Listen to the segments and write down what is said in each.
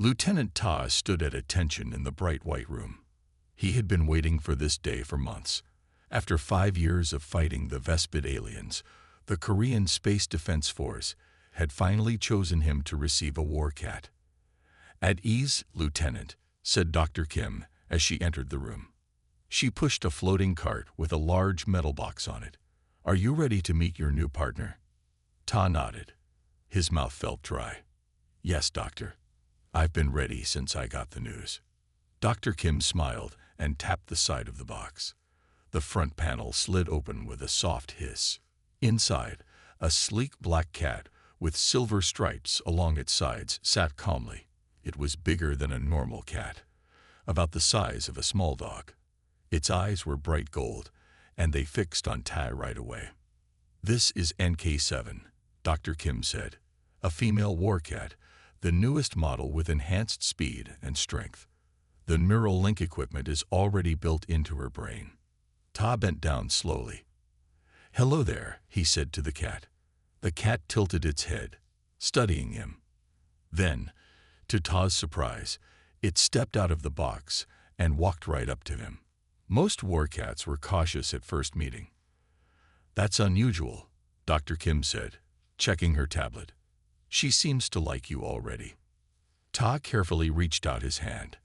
Lieutenant Ta stood at attention in the bright white room. He had been waiting for this day for months. After 5 years of fighting the Vespid aliens, the Korean Space Defense Force had finally chosen him to receive a war cat. "At ease, Lieutenant," said Dr. Kim as she entered the room. She pushed a floating cart with a large metal box on it. "Are you ready to meet your new partner?" Ta nodded. His mouth felt dry. "Yes, Doctor. I've been ready since I got the news." Dr. Kim smiled and tapped the side of the box. The front panel slid open with a soft hiss. Inside, a sleek black cat with silver stripes along its sides sat calmly. It was bigger than a normal cat, about the size of a small dog. Its eyes were bright gold, and they fixed on Tai right away. "This is NK7, Dr. Kim said. "A female war cat, the newest model with enhanced speed and strength. The neural link equipment is already built into her brain." Ta bent down slowly. "Hello there," he said to the cat. The cat tilted its head, studying him. Then, to Ta's surprise, it stepped out of the box and walked right up to him. Most war cats were cautious at first meeting. "That's unusual," Dr. Kim said, checking her tablet. "She seems to like you already." Ta carefully reached out his hand.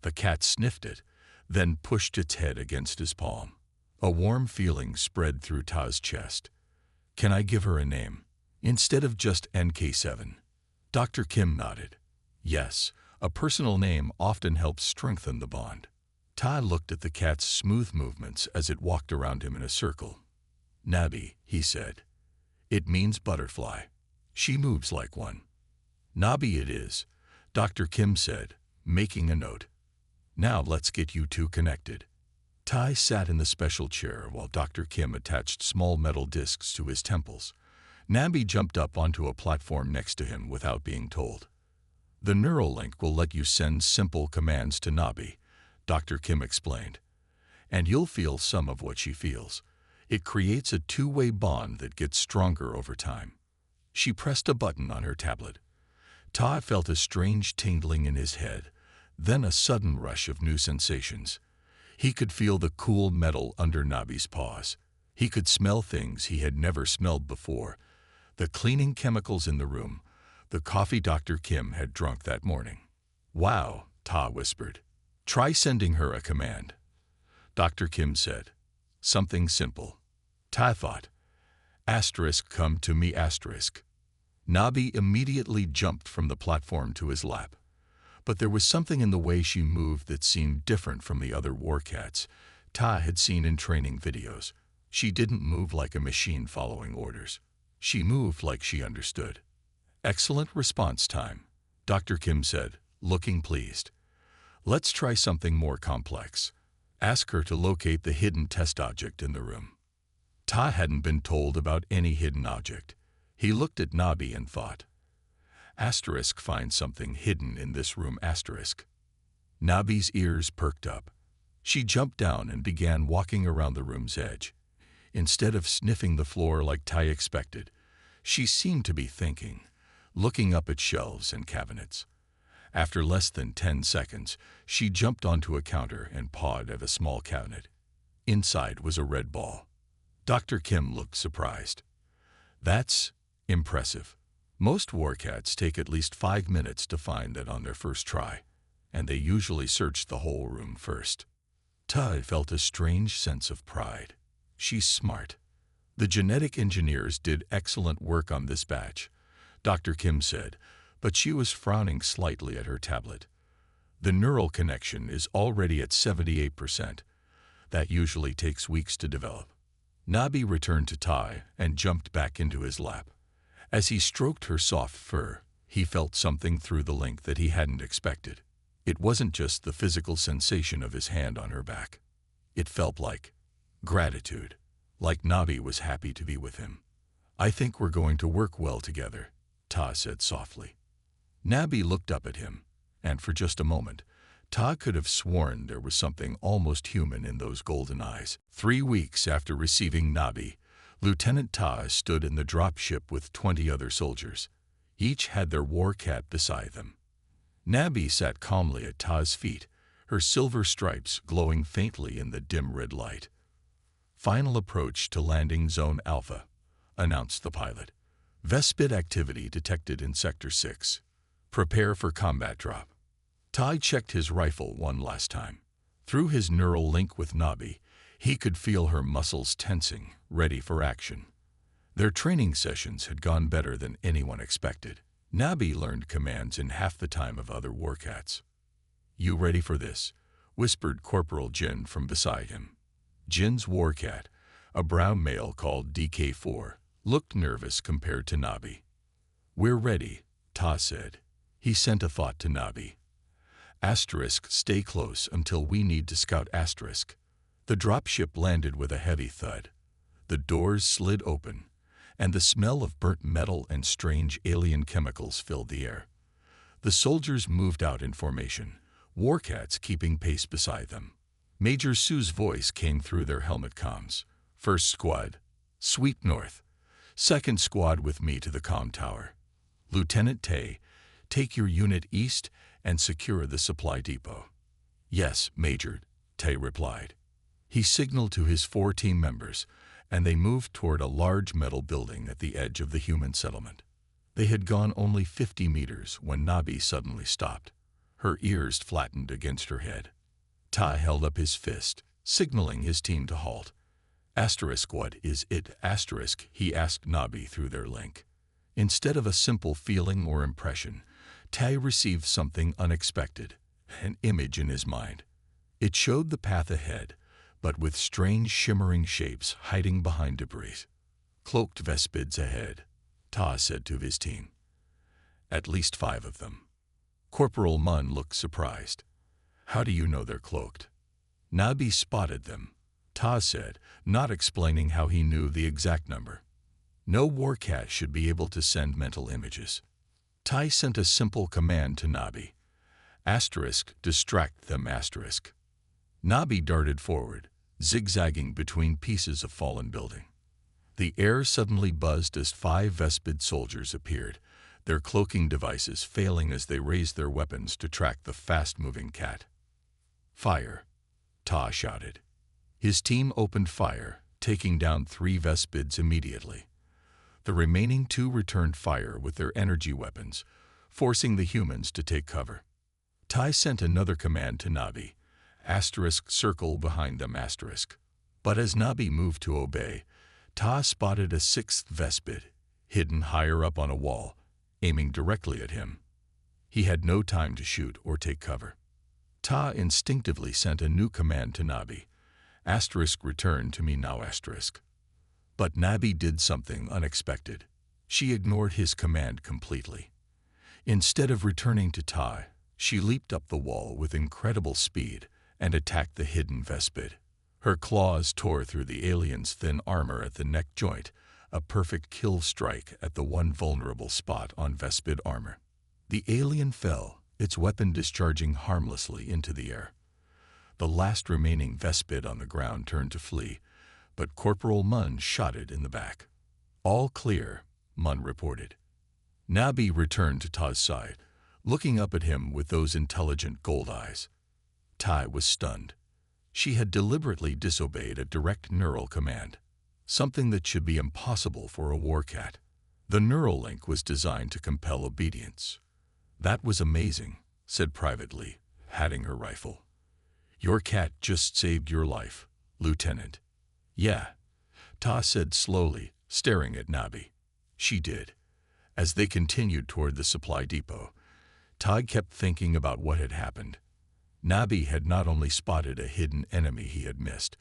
The cat sniffed it, then pushed its head against his palm. A warm feeling spread through Ta's chest. "Can I give her a name, instead of just NK7? Dr. Kim nodded. "Yes, a personal name often helps strengthen the bond." Ta looked at the cat's smooth movements as it walked around him in a circle. "Nabi," he said. "It means butterfly. She moves like one." "Nabi it is," Dr. Kim said, making a note. "Now let's get you two connected." Tai sat in the special chair while Dr. Kim attached small metal discs to his temples. Nabi jumped up onto a platform next to him without being told. "The neural link will let you send simple commands to Nabi," Dr. Kim explained. "And you'll feel some of what she feels. It creates a two-way bond that gets stronger over time." She pressed a button on her tablet. Ta felt a strange tingling in his head, then a sudden rush of new sensations. He could feel the cool metal under Nabi's paws. He could smell things he had never smelled before. The cleaning chemicals in the room, the coffee Dr. Kim had drunk that morning. "Wow," Ta whispered. "Try sending her a command," Dr. Kim said. "Something simple." Ta thought, "Asterisk come to me asterisk." Nabi immediately jumped from the platform to his lap. But there was something in the way she moved that seemed different from the other war cats Ta had seen in training videos. She didn't move like a machine following orders. She moved like she understood. "Excellent response time," Dr. Kim said, looking pleased. "Let's try something more complex. Ask her to locate the hidden test object in the room." Ta hadn't been told about any hidden object. He looked at Nabi and thought, "Asterisk find something hidden in this room asterisk." Nabi's ears perked up. She jumped down and began walking around the room's edge. Instead of sniffing the floor like Tai expected, she seemed to be thinking, looking up at shelves and cabinets. After less than 10 seconds, she jumped onto a counter and pawed at a small cabinet. Inside was a red ball. Dr. Kim looked surprised. "That's impressive. Most war cats take at least 5 minutes to find that on their first try, and they usually search the whole room first." Tai felt a strange sense of pride. "She's smart." "The genetic engineers did excellent work on this batch," Dr. Kim said, but she was frowning slightly at her tablet. "The neural connection is already at 78%. That usually takes weeks to develop." Nabi returned to Tai and jumped back into his lap. As he stroked her soft fur, he felt something through the link that he hadn't expected. It wasn't just the physical sensation of his hand on her back. It felt like gratitude, like Nabi was happy to be with him. "I think we're going to work well together," Ta said softly. Nabi looked up at him, and for just a moment, Ta could have sworn there was something almost human in those golden eyes. 3 weeks after receiving Nabi, Lieutenant Ta stood in the drop ship with 20 other soldiers. Each had their war cat beside them. Nabi sat calmly at Ta's feet, her silver stripes glowing faintly in the dim red light. "Final approach to landing zone Alpha," announced the pilot. "Vespid activity detected in Sector 6. Prepare for combat drop." Tai checked his rifle one last time. Through his neural link with Nabi, he could feel her muscles tensing, ready for action. Their training sessions had gone better than anyone expected. Nabi learned commands in half the time of other warcats. "You ready for this?" whispered Corporal Jin from beside him. Jin's warcat, a brown male called DK4, looked nervous compared to Nabi. "We're ready," Ta said. He sent a thought to Nabi. "Stay close until we need to scout." The dropship landed with a heavy thud. The doors slid open, and the smell of burnt metal and strange alien chemicals filled the air. The soldiers moved out in formation, warcats keeping pace beside them. Major Su's voice came through their helmet comms. "First squad, sweep north. Second squad with me to the comm tower. Lieutenant Tay, take your unit east and secure the supply depot." "Yes, Major," Tay replied. He signaled to his 4 team members, and they moved toward a large metal building at the edge of the human settlement. They had gone only 50 meters when Nabi suddenly stopped. Her ears flattened against her head. Ta held up his fist, signaling his team to halt. "What is it?" He asked Nabi through their link. Instead of a simple feeling or impression, Tai received something unexpected, an image in his mind. It showed the path ahead, but with strange shimmering shapes hiding behind debris. "Cloaked Vespids ahead," Ta said to his team. "At least 5 of them." Corporal Mun looked surprised. "How do you know they're cloaked?" "Nabi spotted them," Ta said, not explaining how he knew the exact number. No warcat should be able to send mental images. Tai sent a simple command to Nabi. "Distract them." Nabi darted forward, zigzagging between pieces of fallen building. The air suddenly buzzed as 5 Vespid soldiers appeared, their cloaking devices failing as they raised their weapons to track the fast-moving cat. "Fire!" Ta shouted. His team opened fire, taking down 3 Vespids immediately. The remaining 2 returned fire with their energy weapons, forcing the humans to take cover. Tai sent another command to Nabi. "Circle behind them." But as Nabi moved to obey, Ta spotted a 6th Vespid, hidden higher up on a wall, aiming directly at him. He had no time to shoot or take cover. Ta instinctively sent a new command to Nabi. "Return to me now." But Nabi did something unexpected. She ignored his command completely. Instead of returning to Ta, she leaped up the wall with incredible speed and attacked the hidden Vespid. Her claws tore through the alien's thin armor at the neck joint, a perfect kill strike at the one vulnerable spot on Vespid armor. The alien fell, its weapon discharging harmlessly into the air. The last remaining Vespid on the ground turned to flee, but Corporal Mun shot it in the back. "All clear," Mun reported. Nabi returned to Ta's side, looking up at him with those intelligent gold eyes. Tai was stunned. She had deliberately disobeyed a direct neural command, something that should be impossible for a warcat. The neural link was designed to compel obedience. "That was amazing," said Private Lee, patting her rifle. "Your cat just saved your life, Lieutenant." "Yeah," Ta said slowly, staring at Nabi. "She did." As they continued toward the supply depot, Ta kept thinking about what had happened. Nabi had not only spotted a hidden enemy he had missed,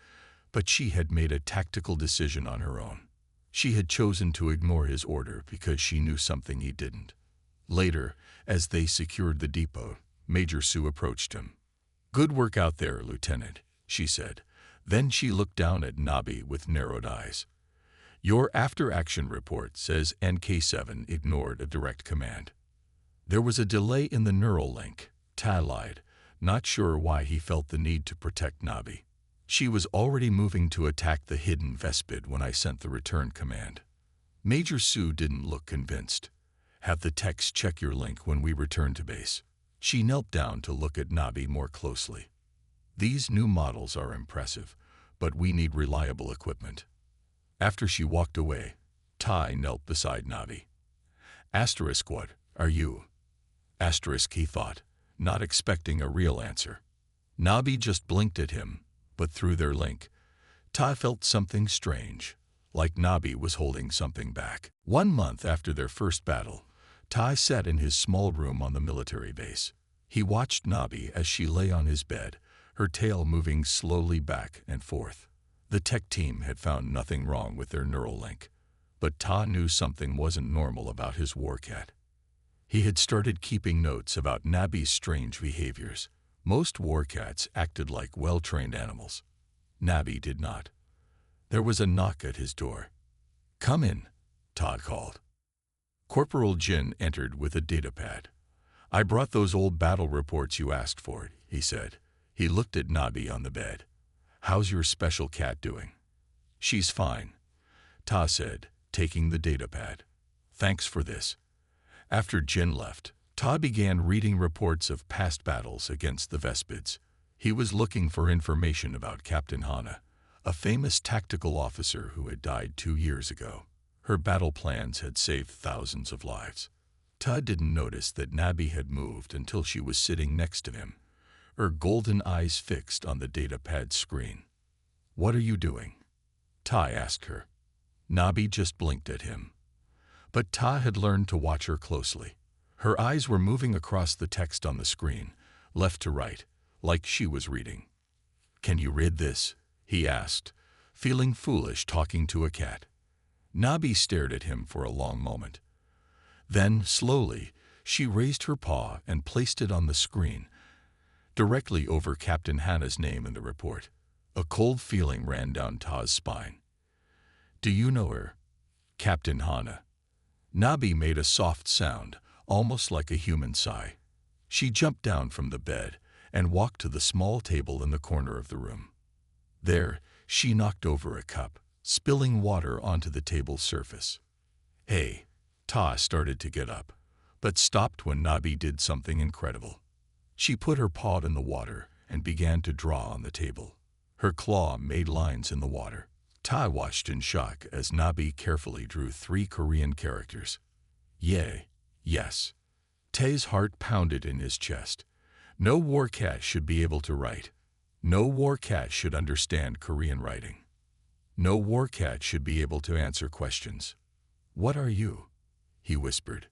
but she had made a tactical decision on her own. She had chosen to ignore his order because she knew something he didn't. Later, as they secured the depot, Major Su approached him. "Good work out there, Lieutenant," she said. Then she looked down at Nabi with narrowed eyes. "Your after-action report says NK7 ignored a direct command." There was a delay in the neural link, Ta lied, not sure why he felt the need to protect Nabi. "She was already moving to attack the hidden Vespid when I sent the return command." Major Su didn't look convinced. "Have the techs check your link when we return to base," She knelt down to look at Nabi more closely. These new models are impressive, but we need reliable equipment. After she walked away, Ty knelt beside Nabi. Asterisk, what are you? Asterisk, he thought, not expecting a real answer. Nabi just blinked at him, but through their link, Ty felt something strange, like Nabi was holding something back. 1 month after their first battle, Ty sat in his small room on the military base. He watched Nabi as she lay on his bed, her tail moving slowly back and forth. The tech team had found nothing wrong with their neural link, but Ty knew something wasn't normal about his war cat. He had started keeping notes about Nabi's strange behaviors. Most war cats acted like well-trained animals. Nabi did not. There was a knock at his door. "Come in," Todd called. Corporal Jin entered with a datapad. "I brought those old battle reports you asked for," he said. He looked at Nabi on the bed. "How's your special cat doing?" "She's fine," Ta said, taking the datapad. "Thanks for this." After Jin left, Ta began reading reports of past battles against the Vespids. He was looking for information about Captain Hana, a famous tactical officer who had died 2 years ago. Her battle plans had saved thousands of lives. Ta didn't notice that Nabi had moved until she was sitting next to him, her golden eyes fixed on the datapad screen. "What are you doing?" Ta asked her. Nabi just blinked at him. But Ta had learned to watch her closely. Her eyes were moving across the text on the screen, left to right, like she was reading. "Can you read this?" he asked, feeling foolish talking to a cat. Nabi stared at him for a long moment. Then, slowly, she raised her paw and placed it on the screen, directly over Captain Hana's name in the report. A cold feeling ran down Ta's spine. "Do you know her?" "Captain Hana." Nabi made a soft sound, almost like a human sigh. She jumped down from the bed and walked to the small table in the corner of the room. There, she knocked over a cup, spilling water onto the table's surface. "Hey!" Ta started to get up, but stopped when Nabi did something incredible. She put her paw in the water and began to draw on the table. Her claw made lines in the water. Ta watched in shock as Nabi carefully drew 3 Korean characters. "Yay, yes." Tae's heart pounded in his chest. No war cat should be able to write. No war cat should understand Korean writing. No war cat should be able to answer questions. "What are you?" he whispered.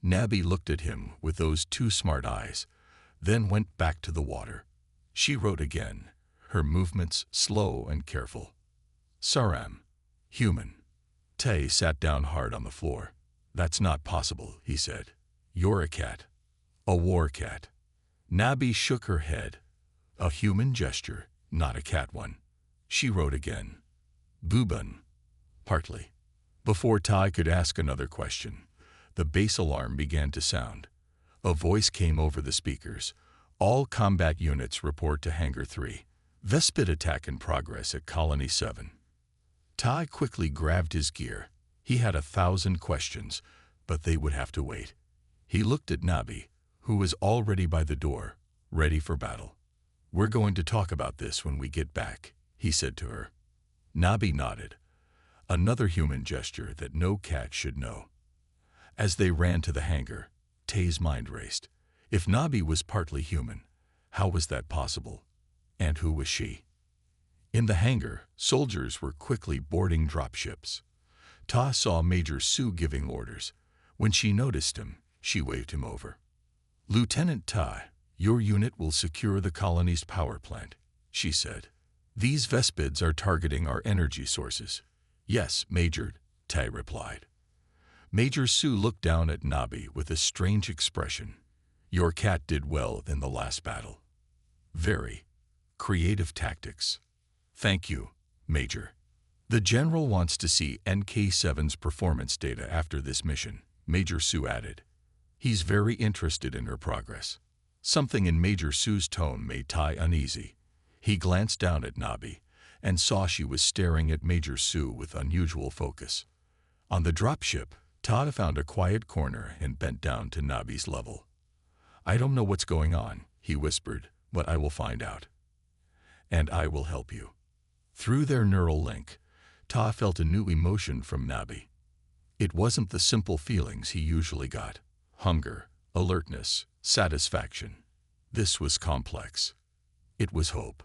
Nabi looked at him with those 2 smart eyes, then went back to the water. She wrote again, her movements slow and careful. "Saram, human." Tae sat down hard on the floor. "That's not possible," he said. "You're a cat. A war cat." Nabi shook her head. "A human gesture, not a cat one." She wrote again. "Buban." "Partly." Before Tai could ask another question, the base alarm began to sound. A voice came over the speakers. "All combat units report to Hangar 3. Vespid attack in progress at Colony 7. Tai quickly grabbed his gear. He had 1,000 questions, but they would have to wait. He looked at Nabi, who was already by the door, ready for battle. "We're going to talk about this when we get back," he said to her. Nabi nodded, another human gesture that no cat should know. As they ran to the hangar, Tae's mind raced. If Nabi was partly human, how was that possible? And who was she? In the hangar, soldiers were quickly boarding dropships. Ta saw Major Su giving orders. When she noticed him, she waved him over. "Lieutenant Ta, your unit will secure the colony's power plant," she said. "These Vespids are targeting our energy sources." "Yes, Major," Ta replied. Major Su looked down at Nabi with a strange expression. "Your cat did well in the last battle. Very creative tactics." "Thank you, Major." "The General wants to see NK7's performance data after this mission," Major Su added. "He's very interested in her progress." Something in Major Su's tone made Tai uneasy. He glanced down at Nabi and saw she was staring at Major Su with unusual focus. On the dropship, Ta found a quiet corner and bent down to Nabi's level. I don't know what's going on, he whispered, but I will find out. And I will help you. Through their neural link, Ta felt a new emotion from Nabi. It wasn't the simple feelings he usually got: hunger, alertness, satisfaction. This was complex. It was hope.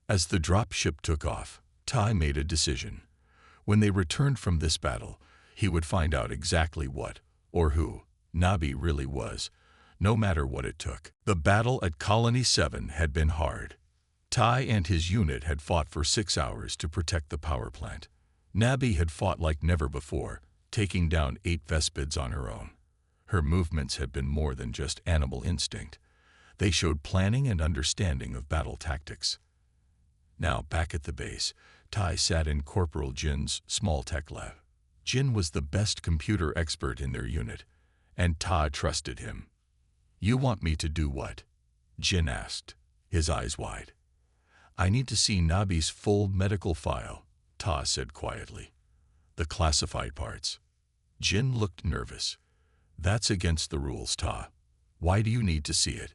As the drop ship took off, Ta made a decision. When they returned from this battle, he would find out exactly what, or who, Nabi really was, no matter what it took. The battle at Colony 7 had been hard. Tai and his unit had fought for 6 hours to protect the power plant. Nabi had fought like never before, taking down 8 Vespids on her own. Her movements had been more than just animal instinct. They showed planning and understanding of battle tactics. Now, back at the base, Tai sat in Corporal Jin's small tech lab. Jin was the best computer expert in their unit, and Ta trusted him. "You want me to do what?" Jin asked, his eyes wide. "I need to see Nabi's full medical file," Ta said quietly. "The classified parts." Jin looked nervous. "That's against the rules, Ta. Why do you need to see it?"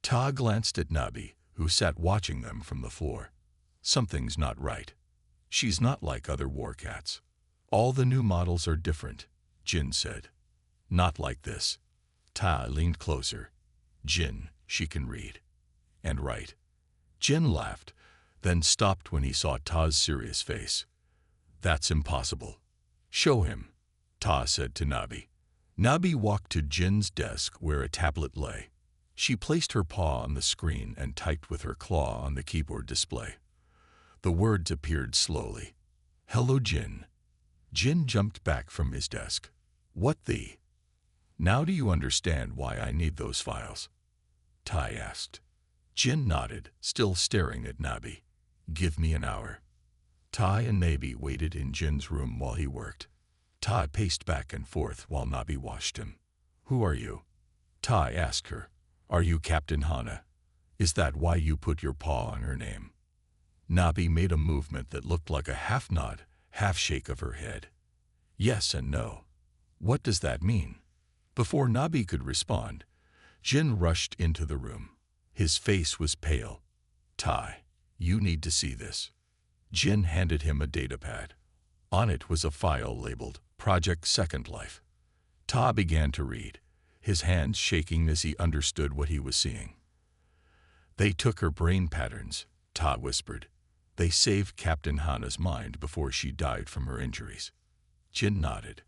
Ta glanced at Nabi, who sat watching them from the floor. "Something's not right. She's not like other war cats. All the new models are different," Jin said. "Not like this." Ta leaned closer. "Jin, she can read. And write." Jin laughed, then stopped when he saw Ta's serious face. "That's impossible." "Show him," Ta said to Nabi. Nabi walked to Jin's desk where a tablet lay. She placed her paw on the screen and typed with her claw on the keyboard display. The words appeared slowly. "Hello, Jin." Jin jumped back from his desk. "What the? Now do you understand why I need those files?" Tai asked. Jin nodded, still staring at Nabi. "Give me an hour." Tai and Nabi waited in Jin's room while he worked. Tai paced back and forth while Nabi watched him. "Who are you?" Tai asked her. "Are you Captain Hana? Is that why you put your paw on her name?" Nabi made a movement that looked like a half nod, half shake of her head. "Yes and no. What does that mean?" Before Nabi could respond, Jin rushed into the room. His face was pale. "Tai, you need to see this." Jin handed him a datapad. On it was a file labeled Project Second Life. Ta began to read, his hands shaking as he understood what he was seeing. "They took her brain patterns," Ta whispered. "They saved Captain Hana's mind before she died from her injuries." Jin nodded.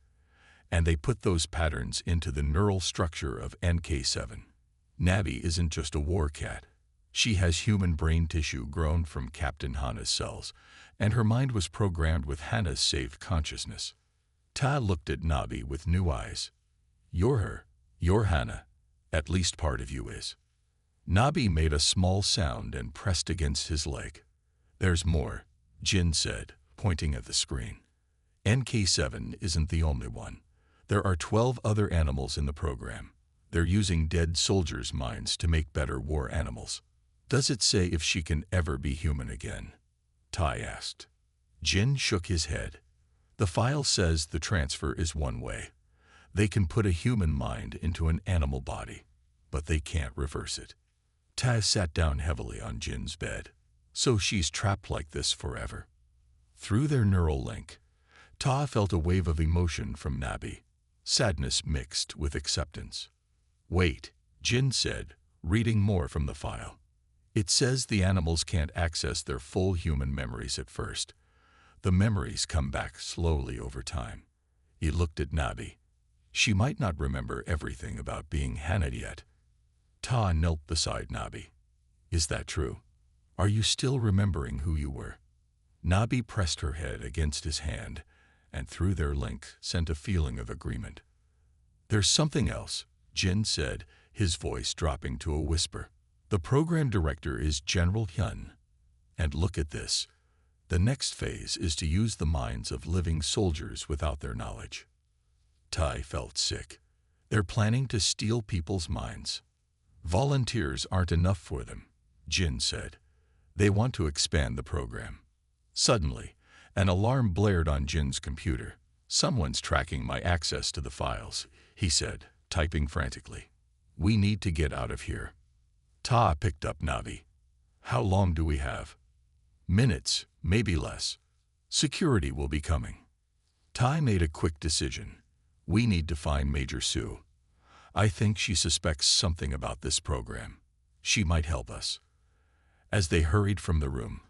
"And they put those patterns into the neural structure of NK7. Nabi isn't just a war cat. She has human brain tissue grown from Captain Hana's cells, and her mind was programmed with Hana's saved consciousness." Ta looked at Nabi with new eyes. "You're her. You're Hana. At least part of you is." Nabi made a small sound and pressed against his leg. "There's more," Jin said, pointing at the screen. "NK7 isn't the only one. There are 12 other animals in the program. They're using dead soldiers' minds to make better war animals." "Does it say if she can ever be human again?" Tai asked. Jin shook his head. "The file says the transfer is one way. They can put a human mind into an animal body, but they can't reverse it." Tai sat down heavily on Jin's bed. "So she's trapped like this forever." Through their neural link, Ta felt a wave of emotion from Nabi, sadness mixed with acceptance. "Wait," Jin said, reading more from the file. "It says the animals can't access their full human memories at first. The memories come back slowly over time." He looked at Nabi. "She might not remember everything about being Hana yet." Ta knelt beside Nabi. "Is that true? Are you still remembering who you were?" Nabi pressed her head against his hand, and through their link sent a feeling of agreement. "There's something else," Jin said, his voice dropping to a whisper. "The program director is General Hyun. And look at this. The next phase is to use the minds of living soldiers without their knowledge." Tai felt sick. "They're planning to steal people's minds. Volunteers aren't enough for them," Jin said. "They want to expand the program." Suddenly, an alarm blared on Jin's computer. "Someone's tracking my access to the files," he said, typing frantically. We need to get out of here. Ta picked up Navi. How long do we have? Minutes, maybe less. Security will be coming. Tai made a quick decision. We need to find Major Sue. I think she suspects something about this program. She might help us. As they hurried from the room,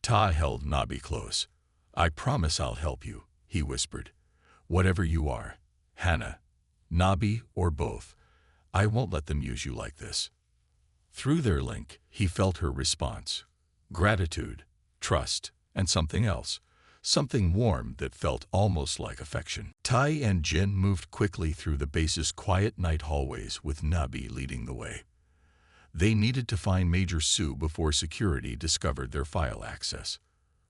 Ta held Nabi close. I promise I'll help you, he whispered. Whatever you are, Hannah, Nabi, or both, I won't let them use you like this. Through their link, he felt her response. Gratitude, trust, and something else. Something warm that felt almost like affection. Tai and Jin moved quickly through the base's quiet night hallways with Nabi leading the way. They needed to find Major Sue before security discovered their file access.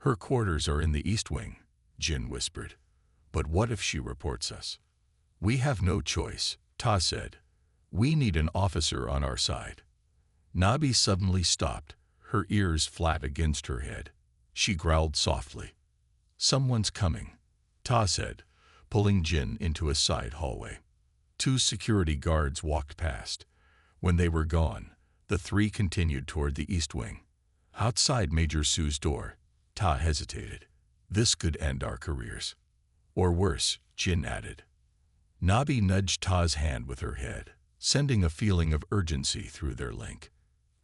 Her quarters are in the East Wing, Jin whispered. But what if she reports us? We have no choice, Ta said. We need an officer on our side. Nabi suddenly stopped, her ears flat against her head. She growled softly. Someone's coming, Ta said, pulling Jin into a side hallway. 2 security guards walked past. When they were gone, the 3 continued toward the East Wing. Outside Major Sue's door, Ta hesitated. This could end our careers. Or worse, Jin added. Nabi nudged Ta's hand with her head, sending a feeling of urgency through their link.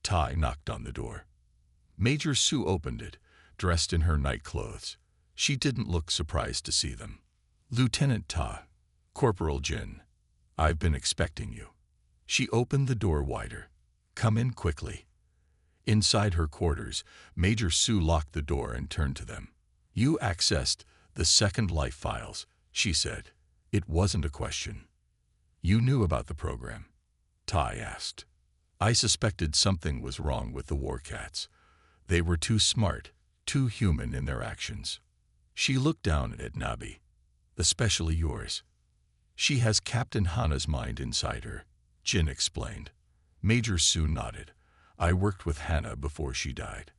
Ta knocked on the door. Major Sue opened it, dressed in her night clothes. She didn't look surprised to see them. Lieutenant Ta, Corporal Jin, I've been expecting you. She opened the door wider. Come in quickly. Inside her quarters, Major Sue locked the door and turned to them. You accessed the Second Life files, she said. It wasn't a question. You knew about the program? Tai asked. I suspected something was wrong with the Warcats. They were too smart, too human in their actions. She looked down at Nabi. Especially yours. She has Captain Hana's mind inside her, Jin explained. Major Sue nodded. I worked with Hana before she died.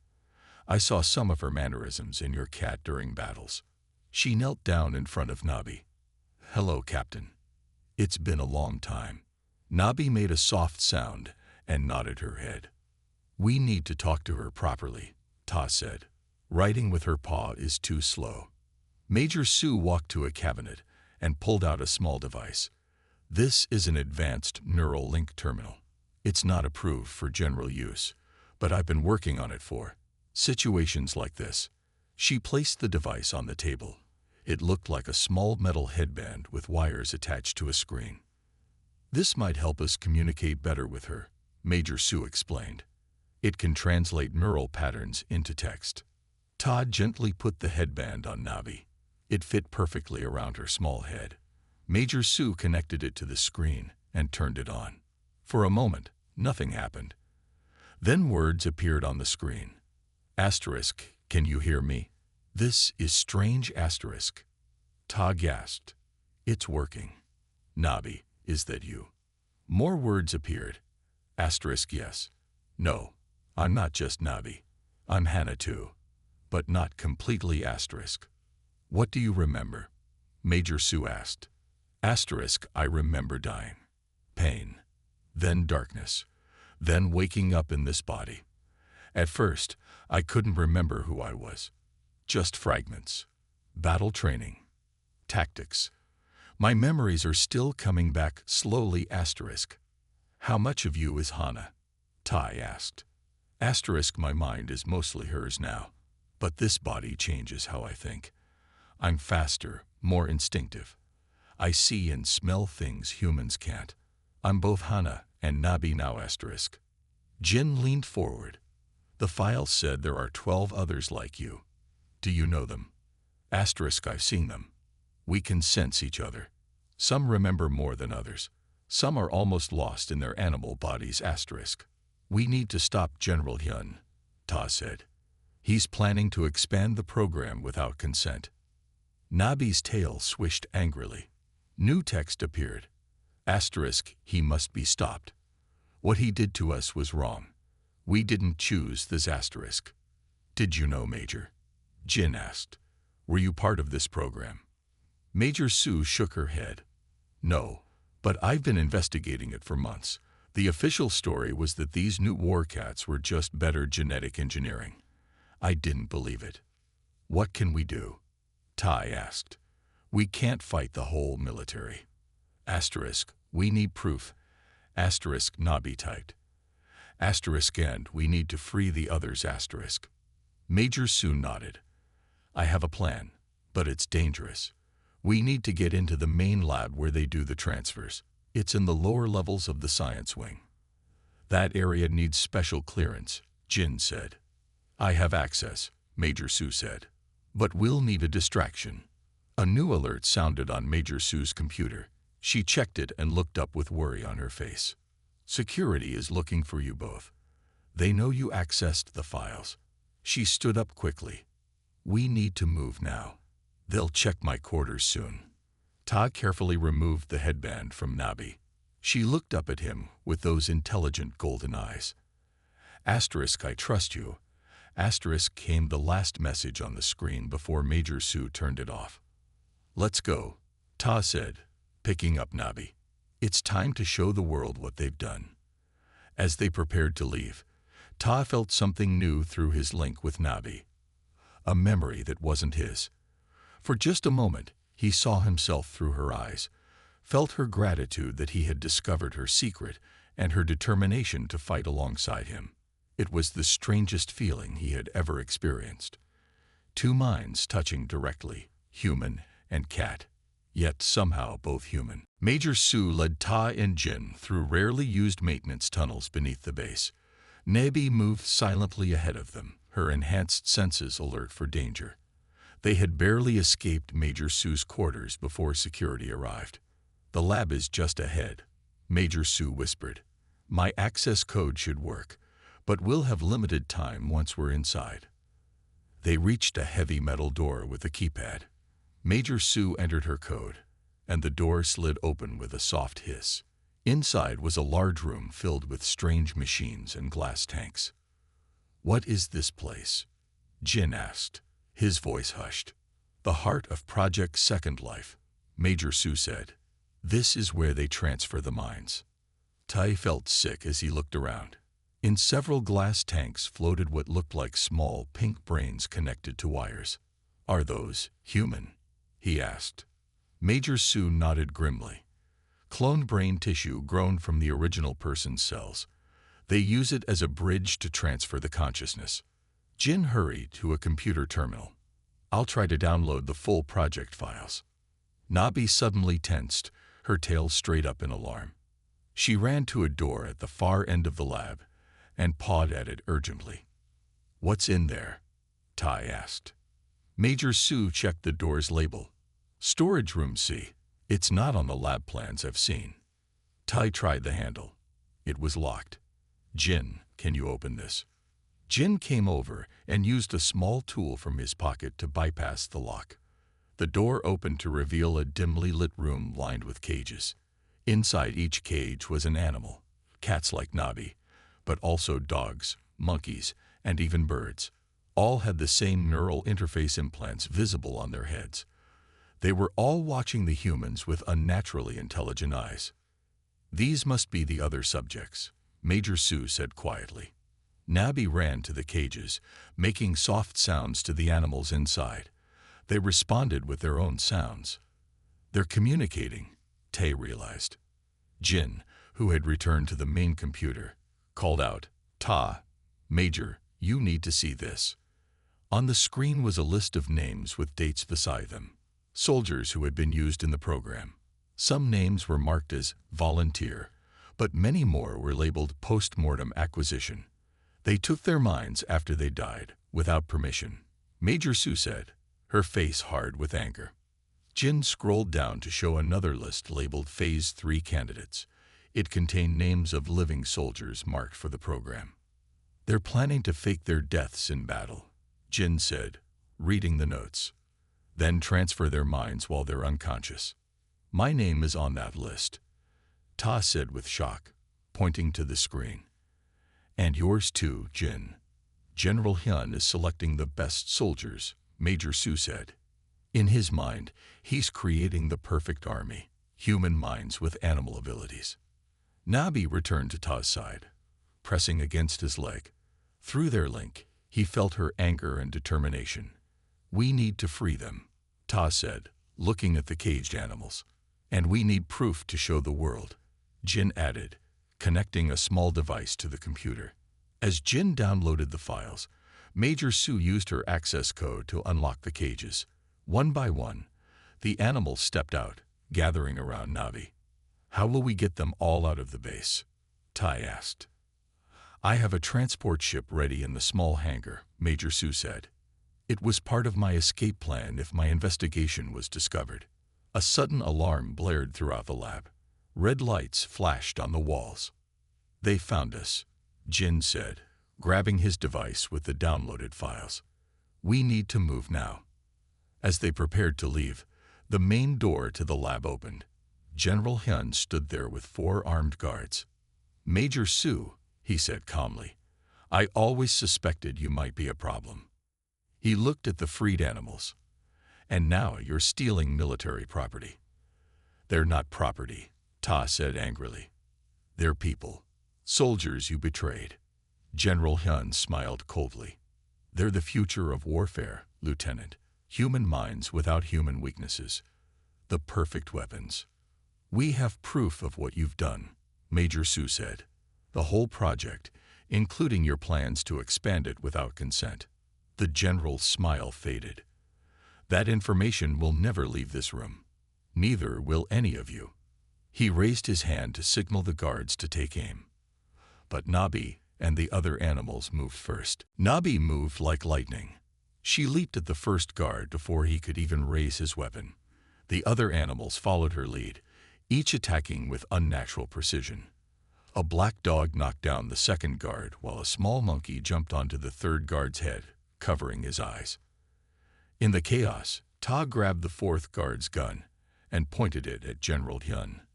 I saw some of her mannerisms in your cat during battles. She knelt down in front of Nabi. Hello, Captain. It's been a long time. Nabi made a soft sound and nodded her head. We need to talk to her properly, Ta said. Writing with her paw is too slow. Major Sue walked to a cabinet and pulled out a small device. This is an advanced neural link terminal. It's not approved for general use, but I've been working on it for situations like this. She placed the device on the table. It looked like a small metal headband with wires attached to a screen. This might help us communicate better with her, Major Sue explained. It can translate neural patterns into text. Todd gently put the headband on Nabi. It fit perfectly around her small head. Major Sue connected it to the screen and turned it on. For a moment, nothing happened. Then words appeared on the screen. Asterisk, can you hear me? This is strange asterisk. Ta gasped. It's working. Nabi, is that you? More words appeared. Asterisk, yes. No, I'm not just Nabi. I'm Hana too. But not completely asterisk. What do you remember? Major Sue asked. Asterisk, I remember dying. Pain. Then darkness. Then waking up in this body. At first, I couldn't remember who I was. Just fragments. Battle training. Tactics. My memories are still coming back slowly asterisk. How much of you is Hana? Tai asked. Asterisk, my mind is mostly hers now. But this body changes how I think. I'm faster, more instinctive. I see and smell things humans can't. I'm both Hana and Nabi now asterisk. Jin leaned forward. The file said there are 12 others like you. Do you know them? Asterisk, I've seen them. We can sense each other. Some remember more than others. Some are almost lost in their animal bodies asterisk. We need to stop General Hyun, Ta said. He's planning to expand the program without consent. Nabi's tail swished angrily. New text appeared. Asterisk, he must be stopped. What he did to us was wrong. We didn't choose this asterisk. Did you know, Major? Jin asked. Were you part of this program? Major Sue shook her head. No, but I've been investigating it for months. The official story was that these new war cats were just better genetic engineering. I didn't believe it. What can we do? Tai asked. We can't fight the whole military. Asterisk, we need proof. Asterisk, Nabi typed. Asterisk, and we need to free the others. Asterisk. Major Sue nodded. I have a plan, but it's dangerous. We need to get into the main lab where they do the transfers. It's in the lower levels of the science wing. That area needs special clearance, Jin said. I have access, Major Sue said. But we'll need a distraction. A new alert sounded on Major Sue's computer. She checked it and looked up with worry on her face. Security is looking for you both. They know you accessed the files. She stood up quickly. We need to move now. They'll check my quarters soon. Ta carefully removed the headband from Nabi. She looked up at him with those intelligent golden eyes. Asterisk, I trust you. Asterisk came the last message on the screen before Major Sue turned it off. Let's go, Ta said, picking up Nabi. It's time to show the world what they've done. As they prepared to leave, Ta felt something new through his link with Nabi. A memory that wasn't his. For just a moment, he saw himself through her eyes, felt her gratitude that he had discovered her secret and her determination to fight alongside him. It was the strangest feeling he had ever experienced. Two minds touching directly, human and cat, yet somehow both human. Major Sue led Ta and Jin through rarely used maintenance tunnels beneath the base. Nabi moved silently ahead of them, her enhanced senses alert for danger. They had barely escaped Major Sue's quarters before security arrived. The lab is just ahead, Major Sue whispered. My access code should work, but we'll have limited time once we're inside. They reached a heavy metal door with a keypad. Major Sue entered her code, and the door slid open with a soft hiss. Inside was a large room filled with strange machines and glass tanks. What is this place? Jin asked. His voice hushed. The heart of Project Second Life, Major Sue said. This is where they transfer the minds. Tai felt sick as he looked around. In several glass tanks floated what looked like small pink brains connected to wires. Are those human? He asked. Major Sue nodded grimly. Cloned brain tissue grown from the original person's cells. They use it as a bridge to transfer the consciousness. Jin hurried to a computer terminal. I'll try to download the full project files. Nabi suddenly tensed, her tail straight up in alarm. She ran to a door at the far end of the lab and pawed at it urgently. What's in there? Tai asked. Major Sue checked the door's label. Storage room C. It's not on the lab plans I've seen. Tai tried the handle. It was locked. Jin, can you open this? Jin came over and used a small tool from his pocket to bypass the lock. The door opened to reveal a dimly lit room lined with cages. Inside each cage was an animal, cats like Nabi, but also dogs, monkeys, and even birds. All had the same neural interface implants visible on their heads. They were all watching the humans with unnaturally intelligent eyes. These must be the other subjects, Major Sue said quietly. Nabi ran to the cages, making soft sounds to the animals inside. They responded with their own sounds. They're communicating, Tay realized. Jin, who had returned to the main computer, called out, Ta, Major, you need to see this. On the screen was a list of names with dates beside them. Soldiers who had been used in the program. Some names were marked as volunteer, but many more were labeled post-mortem acquisition. They took their minds after they died, without permission, Major Sue said, her face hard with anger. Jin scrolled down to show another list labeled Phase 3 candidates. It contained names of living soldiers marked for the program. They're planning to fake their deaths in battle, Jin said, reading the notes. Then transfer their minds while they're unconscious. My name is on that list, Ta said with shock, pointing to the screen. And yours too, Jin. General Hyun is selecting the best soldiers, Major Sue said. In his mind, he's creating the perfect army, human minds with animal abilities. Nabi returned to Ta's side, pressing against his leg. Through their link, he felt her anger and determination. "We need to free them," Ta said, looking at the caged animals. "And we need proof to show the world," Jin added, connecting a small device to the computer. As Jin downloaded the files, Major Su used her access code to unlock the cages. One by one, the animals stepped out, gathering around Nabi. "How will we get them all out of the base?" Tai asked. "I have a transport ship ready in the small hangar," Major Su said. "It was part of my escape plan if my investigation was discovered." A sudden alarm blared throughout the lab. Red lights flashed on the walls. "They found us," Jin said, grabbing his device with the downloaded files. "We need to move now." As they prepared to leave, the main door to the lab opened. General Hyun stood there with 4 armed guards. "Major Su," he said calmly, "I always suspected you might be a problem." He looked at the freed animals. "And now you're stealing military property." "They're not property," Ta said angrily. "They're people. Soldiers you betrayed." General Hyun smiled coldly. "They're the future of warfare, Lieutenant. Human minds without human weaknesses. The perfect weapons." "We have proof of what you've done," Major Su said. "The whole project, including your plans to expand it without consent." The general's smile faded. "That information will never leave this room. Neither will any of you." He raised his hand to signal the guards to take aim. But Nabi and the other animals moved first. Nabi moved like lightning. She leaped at the first guard before he could even raise his weapon. The other animals followed her lead, each attacking with unnatural precision. A black dog knocked down the second guard while a small monkey jumped onto the third guard's head, covering his eyes. In the chaos, Ta grabbed the fourth guard's gun and pointed it at General Hyun.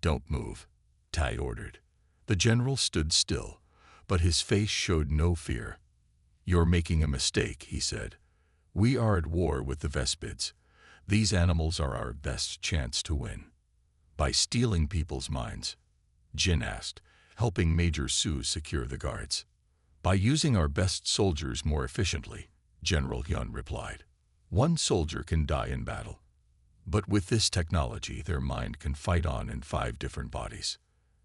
"Don't move," Tai ordered. The general stood still, but his face showed no fear. "You're making a mistake," he said. "We are at war with the Vespids. These animals are our best chance to win." "By stealing people's minds?" Jin asked, helping Major Su secure the guards. "By using our best soldiers more efficiently," General Hyun replied. "One soldier can die in battle. But with this technology, their mind can fight on in 5 different bodies."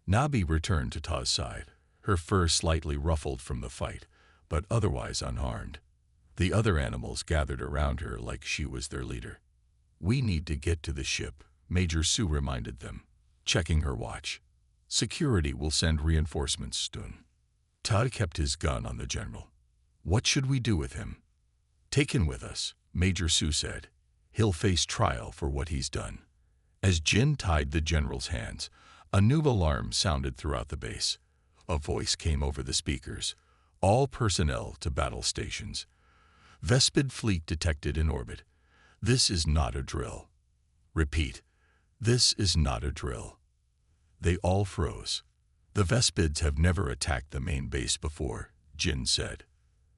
Nabi returned to Ta's side, her fur slightly ruffled from the fight, but otherwise unharmed. The other animals gathered around her like she was their leader. "We need to get to the ship," Major Su reminded them, checking her watch. "Security will send reinforcements soon." Todd kept his gun on the general. "What should we do with him?" "Take him with us," Major Su said. "He'll face trial for what he's done." As Jin tied the general's hands, a new alarm sounded throughout the base. A voice came over the speakers. "All personnel to battle stations. Vespid fleet detected in orbit. This is not a drill." "Repeat, this is not a drill." They all froze. "The Vespids have never attacked the main base before," Jin said.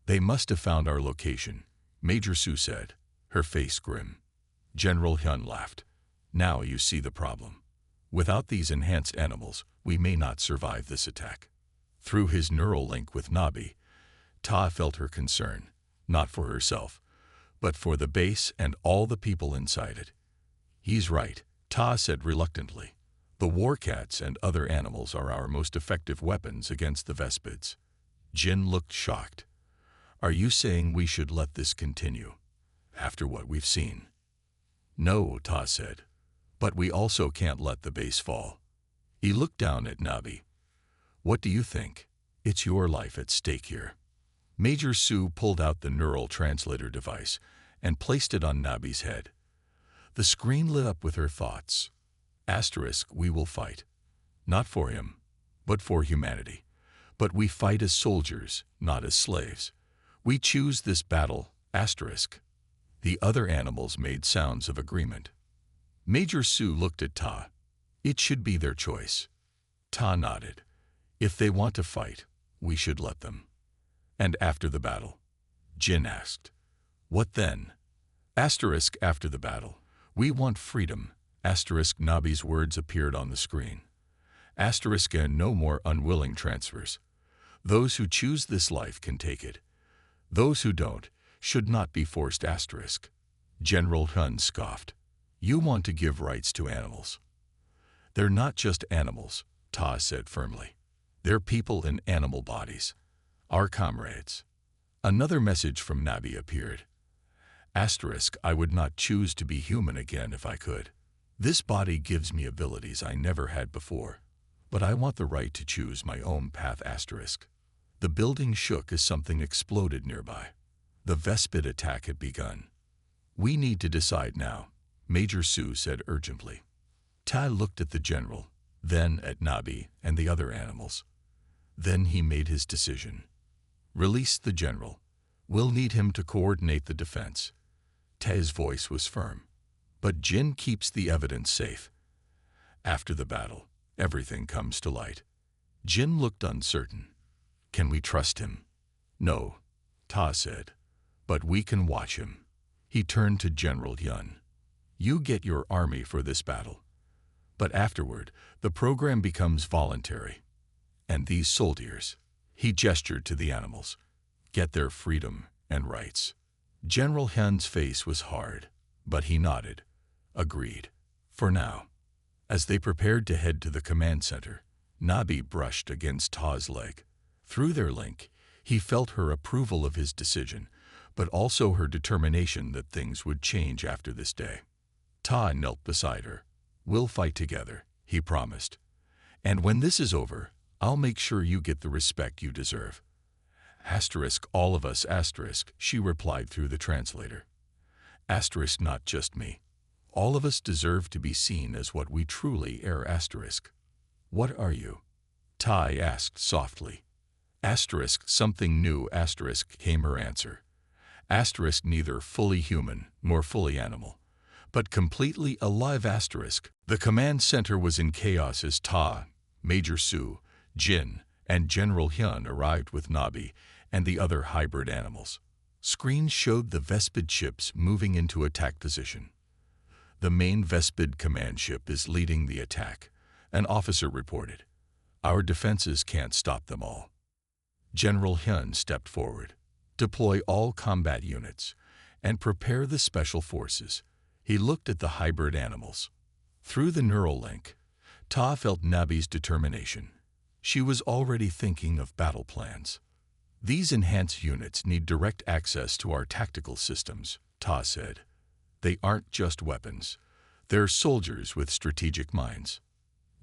"They must have found our location," Major Su said, her face grim. General Hyun laughed. "Now you see the problem. Without these enhanced animals, we may not survive this attack." Through his neural link with Nabi, Ta felt her concern, not for herself, but for the base and all the people inside it. "He's right," Ta said reluctantly. "The warcats and other animals are our most effective weapons against the Vespids." Jin looked shocked. "Are you saying we should let this continue, after what we've seen?" "No," Ta said, "but we also can't let the base fall." He looked down at Nabi. "What do you think? It's your life at stake here." Major Su pulled out the neural translator device and placed it on Nabi's head. The screen lit up with her thoughts. "We will fight. Not for him, but for humanity. But we fight as soldiers, not as slaves. We choose this battle, *." The other animals made sounds of agreement. Major Su looked at Ta. "It should be their choice." Ta nodded. "If they want to fight, we should let them." "And after the battle?" Jin asked. "What then?" "After the battle. We want freedom." Nabi's words appeared on the screen. Asterisk and no more unwilling transfers. Those who choose this life can take it. Those who don't should not be forced asterisk. General Hun scoffed. You want to give rights to animals. They're not just animals, Ta said firmly. They're people in animal bodies. Our comrades. Another message from Nabi appeared. Asterisk, I would not choose to be human again if I could. This body gives me abilities I never had before, but I want the right to choose my own path asterisk. The building shook as something exploded nearby. The Vespid attack had begun. We need to decide now, Major Su said urgently. Ta looked at the general, then at Nabi and the other animals. Then he made his decision. Release the general. We'll need him to coordinate the defense. Ta's voice was firm. But Jin keeps the evidence safe. After the battle, everything comes to light. Jin looked uncertain. Can we trust him? No, Ta said. But we can watch him. He turned to General Yun. You get your army for this battle. But afterward, the program becomes voluntary. And these soldiers, he gestured to the animals, get their freedom and rights. General Hyun's face was hard, but he nodded, agreed. For now. As they prepared to head to the command center, Nabi brushed against Ta's leg. Through their link, he felt her approval of his decision, but also her determination that things would change after this day. Ta knelt beside her. We'll fight together, he promised. And when this is over, I'll make sure you get the respect you deserve. Asterisk, all of us asterisk, she replied through the translator. Asterisk, not just me. All of us deserve to be seen as what we truly are asterisk. What are you? Tai asked softly. Asterisk, something new asterisk, came her answer. Asterisk, neither fully human nor fully animal, but completely alive asterisk. The command center was in chaos as Ta, Major Su, Jin, and General Hyun arrived with Nabi and the other hybrid animals. Screens showed the Vespid ships moving into attack position. The main Vespid command ship is leading the attack, an officer reported. Our defenses can't stop them all. General Hyun stepped forward. Deploy all combat units and prepare the special forces. He looked at the hybrid animals. Through the neural link, Ta felt Nabi's determination. She was already thinking of battle plans. These enhanced units need direct access to our tactical systems, Ta said. They aren't just weapons. They're soldiers with strategic minds.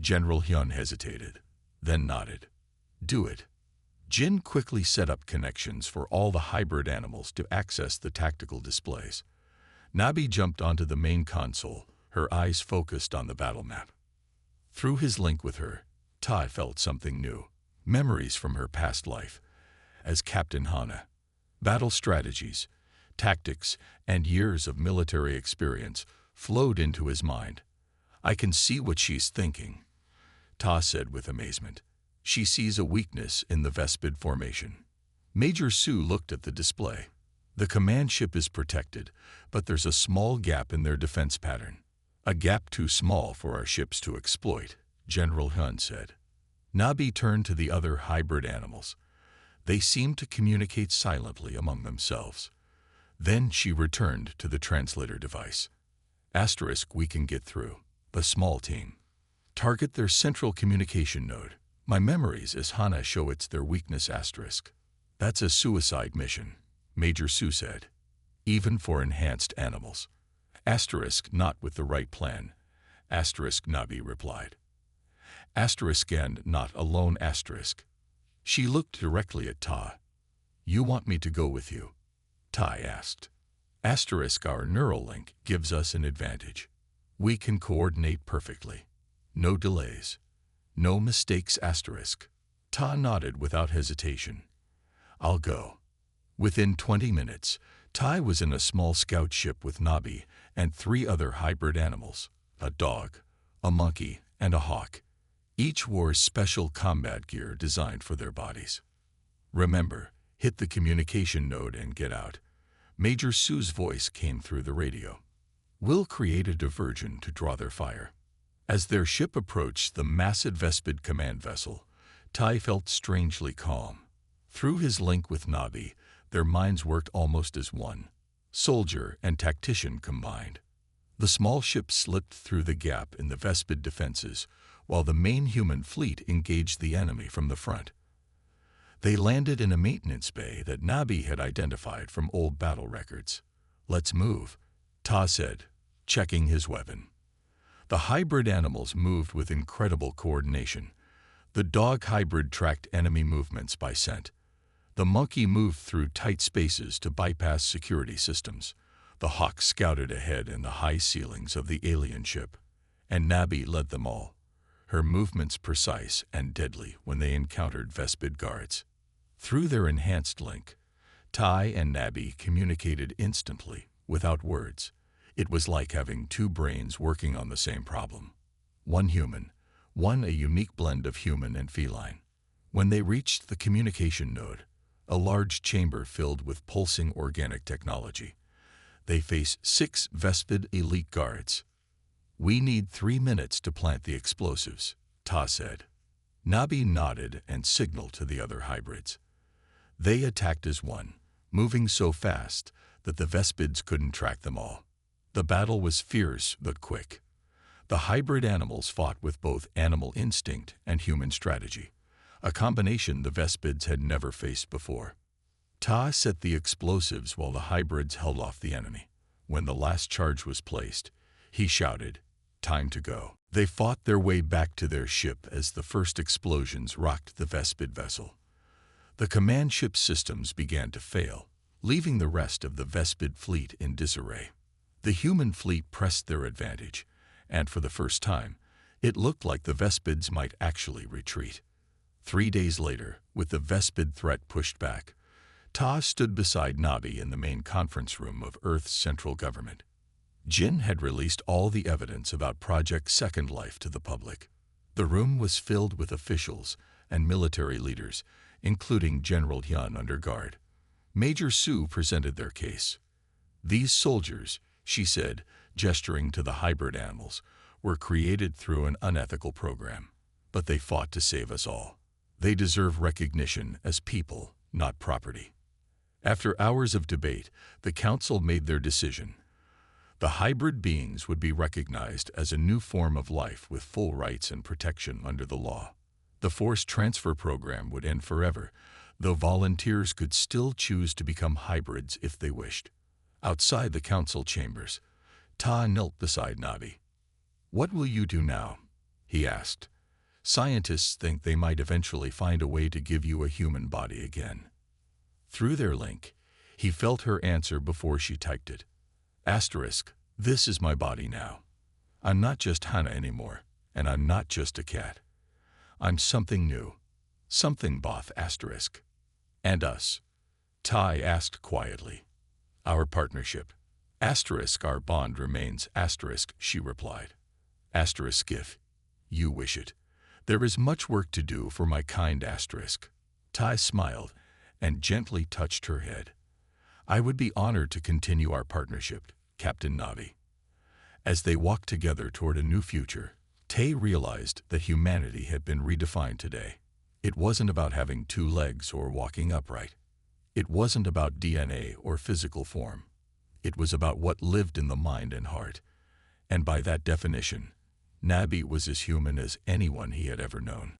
General Hyun hesitated, then nodded. Do it. Jin quickly set up connections for all the hybrid animals to access the tactical displays. Nabi jumped onto the main console, her eyes focused on the battle map. Through his link with her, Ta felt something new, memories from her past life. As Captain Hana, battle strategies, tactics, and years of military experience flowed into his mind. I can see what she's thinking, Ta said with amazement. She sees a weakness in the Vespid formation. Major Su looked at the display. The command ship is protected, but there's a small gap in their defense pattern. A gap too small for our ships to exploit, General Hun said. Nabi turned to the other hybrid animals. They seemed to communicate silently among themselves. Then she returned to the translator device. Asterisk, we can get through. A small team. Target their central communication node. My memories as Hana show it's their weakness asterisk. That's a suicide mission, Major Su said. Even for enhanced animals. Asterisk, not with the right plan. Asterisk, Nabi replied. Asterisk, and not alone asterisk. She looked directly at Ta. You want me to go with you? Tai asked. Asterisk, our neural link gives us an advantage. We can coordinate perfectly. No delays. No mistakes asterisk. Ta nodded without hesitation. I'll go. Within 20 minutes, Tai was in a small scout ship with Nabi and 3 other hybrid animals, a dog, a monkey, and a hawk. Each wore special combat gear designed for their bodies. Remember, hit the communication node and get out. Major Su's voice came through the radio. We'll create a diversion to draw their fire. As their ship approached the massive Vespid command vessel, Tai felt strangely calm. Through his link with Nabi, their minds worked almost as one, soldier and tactician combined. The small ship slipped through the gap in the Vespid defenses, while the main human fleet engaged the enemy from the front. They landed in a maintenance bay that Nabi had identified from old battle records. "Let's move," Ta said, checking his weapon. The hybrid animals moved with incredible coordination. The dog hybrid tracked enemy movements by scent. The monkey moved through tight spaces to bypass security systems. The hawk scouted ahead in the high ceilings of the alien ship, and Nabi led them all, her movements precise and deadly when they encountered Vespid guards. Through their enhanced link, Tai and Nabi communicated instantly, without words. It was like having two brains working on the same problem. One human, one a unique blend of human and feline. When they reached the communication node, a large chamber filled with pulsing organic technology, they faced 6 Vespid elite guards. "We need 3 minutes to plant the explosives," Ta said. Nabi nodded and signaled to the other hybrids. They attacked as one, moving so fast that the Vespids couldn't track them all. The battle was fierce but quick. The hybrid animals fought with both animal instinct and human strategy, a combination the Vespids had never faced before. Ta set the explosives while the hybrids held off the enemy. When the last charge was placed, he shouted, "Time to go." They fought their way back to their ship as the first explosions rocked the Vespid vessel. The command ship systems began to fail, leaving the rest of the Vespid fleet in disarray. The human fleet pressed their advantage, and for the first time, it looked like the Vespids might actually retreat. 3 days later, with the Vespid threat pushed back, Ta stood beside Nabi in the main conference room of Earth's central government. Jin had released all the evidence about Project Second Life to the public. The room was filled with officials and military leaders, including General Hyun under guard. Major Su presented their case. "These soldiers," she said, gesturing to the hybrid animals, "were created through an unethical program, but they fought to save us all. They deserve recognition as people, not property." After hours of debate, the council made their decision. The hybrid beings would be recognized as a new form of life with full rights and protection under the law. The forced transfer program would end forever, though volunteers could still choose to become hybrids if they wished. Outside the council chambers, Ta knelt beside Nabi. "What will you do now?" he asked. "Scientists think they might eventually find a way to give you a human body again." Through their link, he felt her answer before she typed it. "This is my body now. I'm not just Hannah anymore, and I'm not just a cat. I'm something new. Something both *. And us?" Tai asked quietly. "Our partnership. Our bond remains *, she replied. "If you wish it. There is much work to do for my kind *. Tai smiled and gently touched her head. "I would be honored to continue our partnership, Captain Navi." As they walked together toward a new future, Tay realized that humanity had been redefined today. It wasn't about having 2 legs or walking upright. It wasn't about DNA or physical form. It was about what lived in the mind and heart. And by that definition, Nabi was as human as anyone he had ever known.